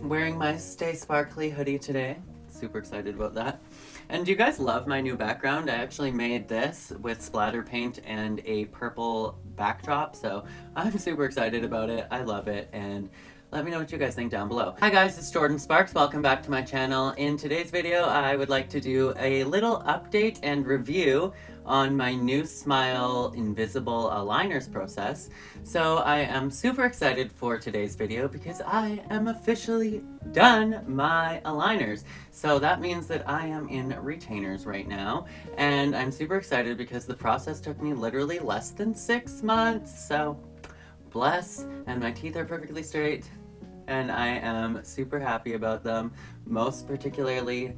wearing my Stay Sparkly hoodie today. Super excited about that. And do you guys love my new background? I actually made this with splatter paint and a purple backdrop, so I'm super excited about it. I love it, and let me know what you guys think down below. Hi guys, it's Jordan Sparks. Welcome back to my channel. In today's video, I would like to do a little update and review on my new Smile Invisible Aligners process. So I am super excited for today's video because I am officially done my aligners. So that means that I am in retainers right now, and I'm super excited because the process took me literally less than 6 months. So bless, and my teeth are perfectly straight, and I am super happy about them, most particularly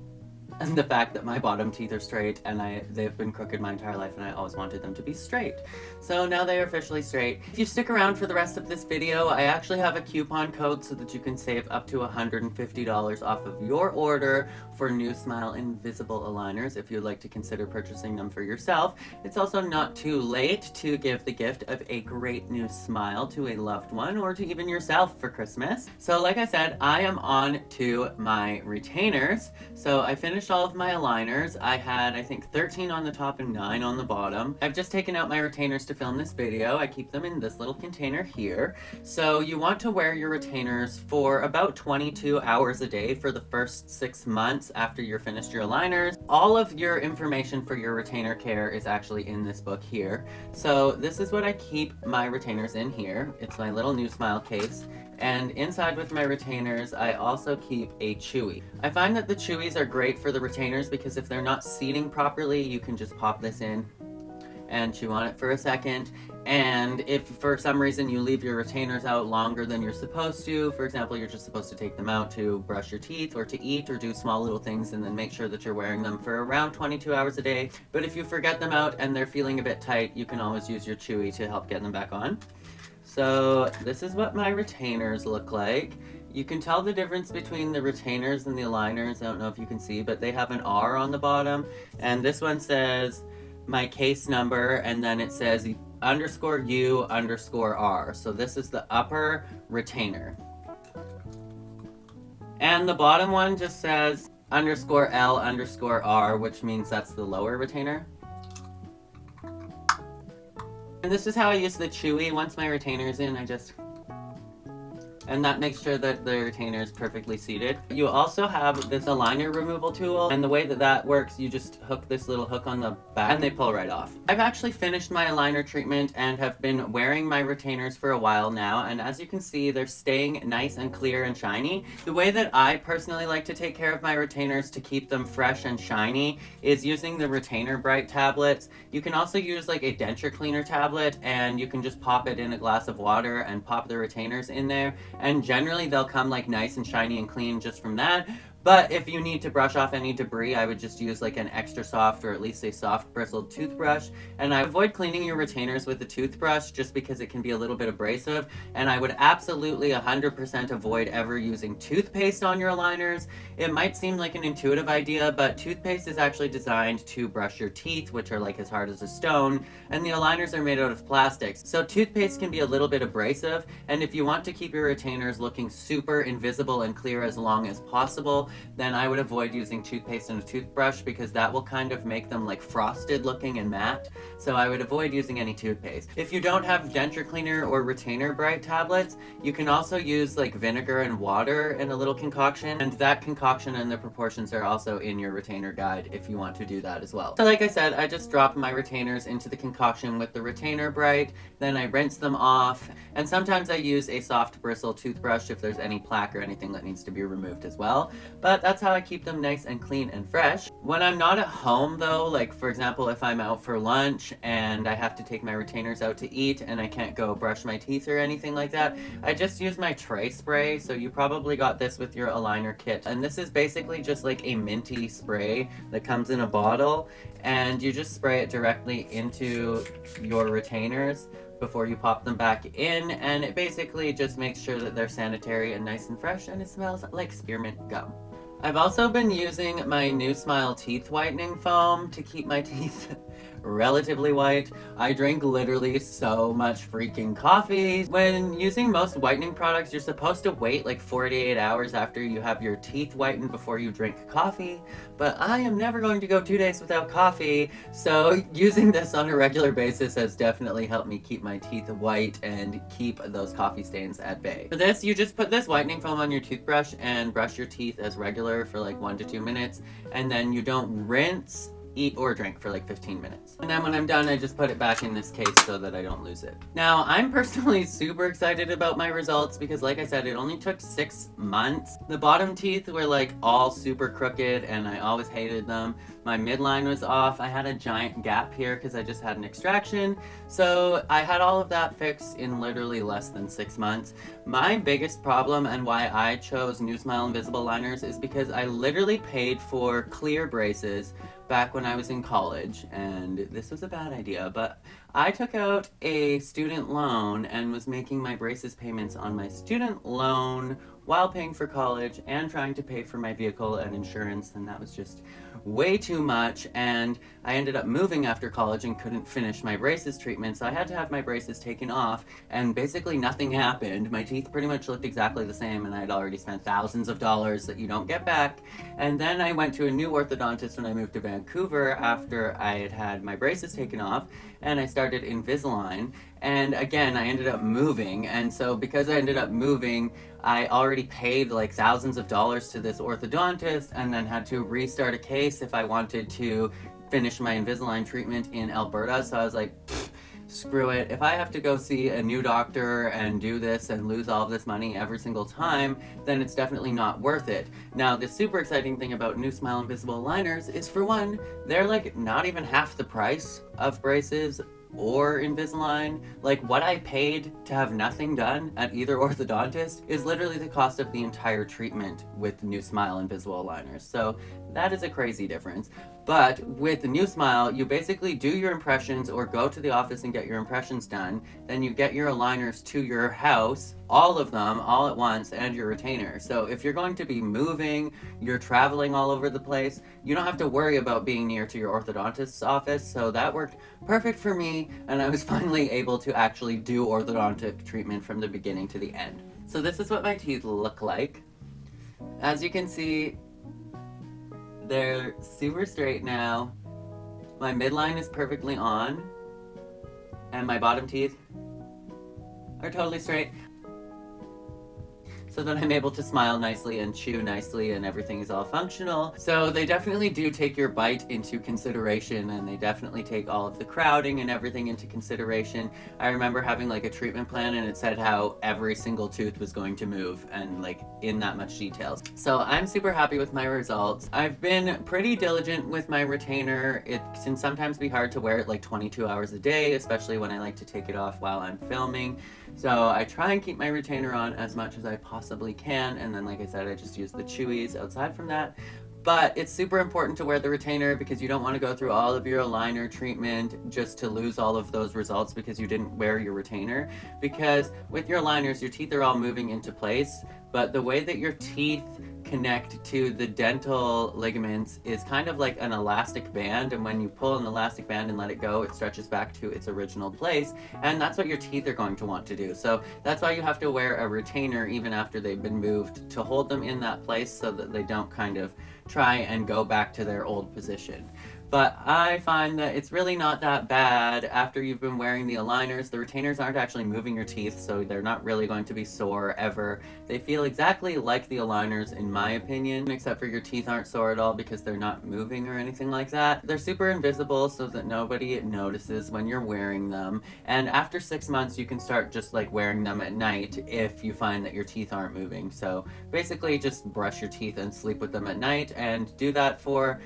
the fact that my bottom teeth are straight, and they've been crooked my entire life, and I always wanted them to be straight. So now they are officially straight. If you stick around for the rest of this video, I actually have a coupon code so that you can save up to $150 off of your order for new Smile Invisible Aligners if you'd like to consider purchasing them for yourself. It's also not too late to give the gift of a great new smile to a loved one or to even yourself for Christmas. So like I said, I am on to my retainers. So I finished all of my aligners. I had, I think, 13 on the top and 9 on the bottom. I've just taken out my retainers to film this video. I keep them in this little container here. So you want to wear your retainers for about 22 hours a day for the first 6 months after you're finished your aligners. All of your information for your retainer care is actually in this book here. So this is what I keep my retainers in here. It's my little new smile case. And inside with my retainers, I also keep a chewy. I find that the chewies are great for the retainers because if they're not seating properly, you can just pop this in and chew on it for a second. And if for some reason you leave your retainers out longer than you're supposed to, for example, you're just supposed to take them out to brush your teeth or to eat or do small little things, and then make sure that you're wearing them for around 22 hours a day. But if you forget them out and they're feeling a bit tight, you can always use your chewy to help get them back on. So this is what my retainers look like. You can tell the difference between the retainers and the aligners. I don't know if you can see, but they have an R on the bottom. And this one says my case number, and then it says _U_R. So this is the upper retainer. And the bottom one just says _L_R, which means that's the lower retainer. And this is how I use the chewy. Once my retainer's in, and that makes sure that the retainer is perfectly seated. You also have this aligner removal tool, and the way that that works, you just hook this little hook on the back and they pull right off. I've actually finished my aligner treatment and have been wearing my retainers for a while now, and as you can see, they're staying nice and clear and shiny. The way that I personally like to take care of my retainers to keep them fresh and shiny is using the Retainer Bright tablets. You can also use like a denture cleaner tablet, and you can just pop it in a glass of water and pop the retainers in there. And generally they'll come like nice and shiny and clean just from that. But if you need to brush off any debris, I would just use like an extra soft or at least a soft bristled toothbrush. And I avoid cleaning your retainers with a toothbrush just because it can be a little bit abrasive. And I would absolutely 100% avoid ever using toothpaste on your aligners. It might seem like an intuitive idea, but toothpaste is actually designed to brush your teeth, which are like as hard as a stone, and the aligners are made out of plastics. So toothpaste can be a little bit abrasive, and if you want to keep your retainers looking super invisible and clear as long as possible, then I would avoid using toothpaste and a toothbrush because that will kind of make them like frosted looking and matte. So I would avoid using any toothpaste. If you don't have denture cleaner or Retainer Bright tablets, you can also use like vinegar and water in a little concoction, and that concoction and the proportions are also in your retainer guide if you want to do that as well. So like I said, I just drop my retainers into the concoction with the Retainer Bright, then I rinse them off, and sometimes I use a soft bristle toothbrush if there's any plaque or anything that needs to be removed as well. But that's how I keep them nice and clean and fresh. When I'm not at home though, like for example if I'm out for lunch and I have to take my retainers out to eat and I can't go brush my teeth or anything like that, I just use my tray spray. So you probably got this with your aligner kit. And this is basically just like a minty spray that comes in a bottle, and you just spray it directly into your retainers before you pop them back in, and it basically just makes sure that they're sanitary and nice and fresh, and it smells like spearmint gum. I've also been using my new Smile teeth whitening foam to keep my teeth relatively white. I drink literally so much freaking coffee. When using most whitening products, you're supposed to wait like 48 hours after you have your teeth whitened before you drink coffee, but I am never going to go 2 days without coffee, so using this on a regular basis has definitely helped me keep my teeth white and keep those coffee stains at bay. For this, you just put this whitening foam on your toothbrush and brush your teeth as regular for like 1 to 2 minutes, and then you don't rinse, eat, or drink for like 15 minutes. And then when I'm done, I just put it back in this case so that I don't lose it. Now, I'm personally super excited about my results because, like I said, it only took 6 months. The bottom teeth were like all super crooked and I always hated them. My midline was off. I had a giant gap here because I just had an extraction. So I had all of that fixed in literally less than 6 months. My biggest problem and why I chose New Smile Invisible Liners is because I literally paid for clear braces back when I was in college, and this was a bad idea, but I took out a student loan and was making my braces payments on my student loan while paying for college and trying to pay for my vehicle and insurance, and that was just way too much. And I ended up moving after college and couldn't finish my braces treatment, so I had to have my braces taken off, and basically nothing happened. My teeth pretty much looked exactly the same, and I had already spent thousands of dollars that you don't get back. And then I went to a new orthodontist when I moved to Vancouver after I had had my braces taken off, and I started Invisalign. And again, I ended up moving, and so because I ended up moving, I already paid like thousands of dollars to this orthodontist and then had to restart a case if I wanted to finish my Invisalign treatment in Alberta. So I was like, screw it. If I have to go see a new doctor and do this and lose all of this money every single time, then it's definitely not worth it. Now, the super exciting thing about New Smile Invisible Liners is, for one, they're like not even half the price of braces or Invisalign. Like, what I paid to have nothing done at either orthodontist is literally the cost of the entire treatment with New Smile Invisible Liners. So that is a crazy difference. But with the New Smile, you basically do your impressions or go to the office and get your impressions done. Then you get your aligners to your house, all of them, all at once, and your retainer. So if you're going to be moving, you're traveling all over the place, you don't have to worry about being near to your orthodontist's office. So that worked perfect for me, and I was finally able to actually do orthodontic treatment from the beginning to the end. So this is what my teeth look like. As you can see, they're super straight now. My midline is perfectly on, and my bottom teeth are totally straight, so that I'm able to smile nicely and chew nicely and everything is all functional. So they definitely do take your bite into consideration, and they definitely take all of the crowding and everything into consideration. I remember having like a treatment plan and it said how every single tooth was going to move, and like in that much details. So I'm super happy with my results. I've been pretty diligent with my retainer. It can sometimes be hard to wear it like 22 hours a day, especially when I like to take it off while I'm filming. So I try and keep my retainer on as much as I possibly can, and then like I said, I just use the chewies outside from that. But it's super important to wear the retainer because you don't want to go through all of your aligner treatment just to lose all of those results because you didn't wear your retainer. Because with your aligners, your teeth are all moving into place, but the way that your teeth connect to the dental ligaments is kind of like an elastic band, and when you pull an elastic band and let it go, it stretches back to its original place, and that's what your teeth are going to want to do. So that's why you have to wear a retainer even after they've been moved, to hold them in that place so that they don't kind of try and go back to their old position. But I find that it's really not that bad after you've been wearing the aligners. The retainers aren't actually moving your teeth, so they're not really going to be sore ever. They feel exactly like the aligners in my opinion, except for your teeth aren't sore at all because they're not moving or anything like that. They're super invisible so that nobody notices when you're wearing them. And after 6 months, you can start just like wearing them at night if you find that your teeth aren't moving. So basically just brush your teeth and sleep with them at night, and do that for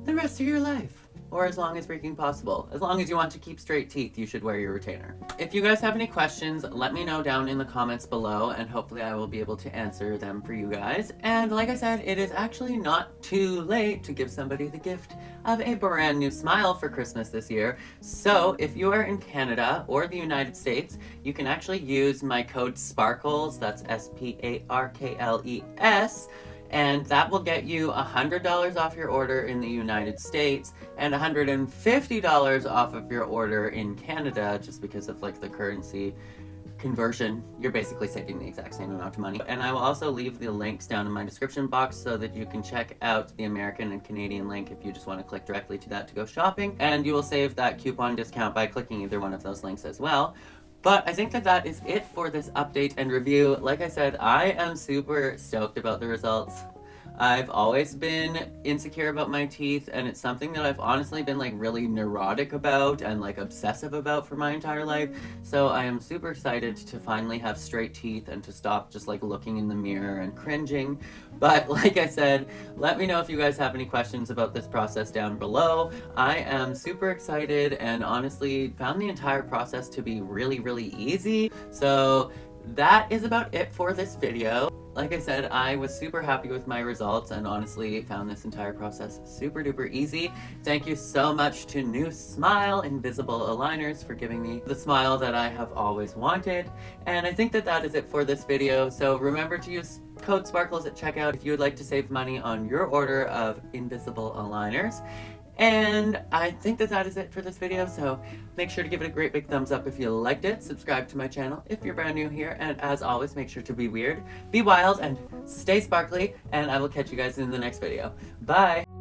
the rest of your life, or as long as freaking possible. As long as you want to keep straight teeth, you should wear your retainer. If you guys have any questions, let me know down in the comments below, and hopefully I will be able to answer them for you guys. And like I said, it is actually not too late to give somebody the gift of a brand new smile for Christmas this year. So if you are in Canada or the United States, you can actually use my code SPARKLES, that's SPARKLES, and that will get you $100 off your order in the United States and $150 off of your order in Canada, just because of like the currency conversion. You're basically saving the exact same amount of money. And I will also leave the links down in my description box so that you can check out the American and Canadian link if you just want to click directly to that to go shopping, and you will save that coupon discount by clicking either one of those links as well. But I think that that is it for this update and review. Like I said, I am super stoked about the results. I've always been insecure about my teeth, and it's something that I've honestly been like really neurotic about and like obsessive about for my entire life. So I am super excited to finally have straight teeth and to stop just like looking in the mirror and cringing. But like I said, let me know if you guys have any questions about this process down below. I am super excited and honestly found the entire process to be really, really easy. So that is about it for this video. Like I said, I was super happy with my results and honestly found this entire process super duper easy. Thank you so much to New Smile Invisible Aligners for giving me the smile that I have always wanted. And I think that that is it for this video. So remember to use code SPARKLES at checkout if you would like to save money on your order of invisible aligners. And I think that that is it for this video, so make sure to give it a great big thumbs up if you liked it, subscribe to my channel if you're brand new here, and as always, make sure to be weird, be wild, and stay sparkly, and I will catch you guys in the next video. Bye!